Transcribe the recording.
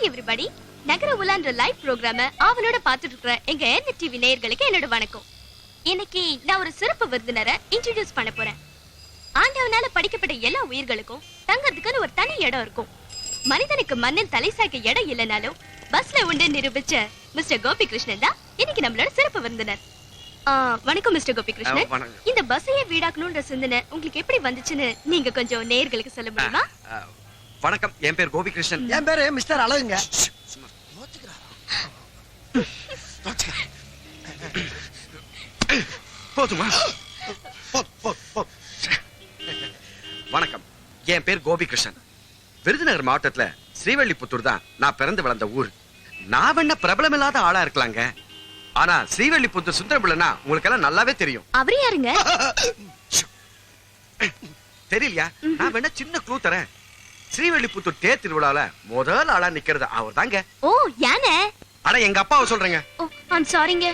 Hi everybody. நகர உலான்ற live ப்ரோகிராம ஆவலோட பார்த்துட்டு இருக்கிற எங்க என் டிவி நேயர்களுக்கு என்னோட வணக்கம். இன்னைக்கு நான் ஒரு சிறப்பு விருந்தினரை இன்ட்ரோடியூஸ் பண்ண போறேன். ஆண்டவனால படிக்கப்பட்ட எல்லா உயிர்களுக்கும் தங்கறதுக்குன்னு ஒரு தனி இடம் இருக்கும். மனிதனுக்கு மண்ணில் தலை சாய்க்க இடம் இல்லைனாலும் பஸ்ல உண்டு நிரூபிச்ச மிஸ்டர் கோபி கிருஷ்ணன் தான் இன்னைக்கு நம்மளோட சிறப்பு விருந்தினர். வணக்கம் மிஸ்டர் கோபி கிருஷ்ணன். இந்த பஸ்ஸையே வீடாக்கணும்ன்ற சிந்தனை உங்களுக்கு எப்படி வந்துச்சுன்னு நீங்க கொஞ்சம் நேயர்களுக்கு சொல்ல முடியுமா? வணக்கம், என் பேர் கோபி கிருஷ்ணன். என் பேரு மிஸ்டர் அழகுங்க. போதுமா? வணக்கம், என் பேர் கோபி கிருஷ்ணன். விருதுநகர் மாவட்டத்துல ஸ்ரீவல்லிபுத்தூர் தான் நான் பிறந்து வளர்ந்த ஊர். நான் வேணா பிரபலம் இல்லாத ஆளா இருக்கலாங்க, ஆனா ஸ்ரீவல்லிபுத்தூர் சுந்தரபிள்ளனா உங்களுக்கு எல்லாம் நல்லாவே தெரியும். அவரே யாருங்க? தெரியலையா? நான் வேணா சின்ன க்ளூ தரேன். ஸ்ரீவல்லிபுத்தூர் தேர் திருவிழால முதல் ஆளா நிக்கிறது அவர் தாங்க. ஓ, யானை. அட எங்க அப்பாவை சொல்றேங்க. ஓ, ஐம் சாரிங்க.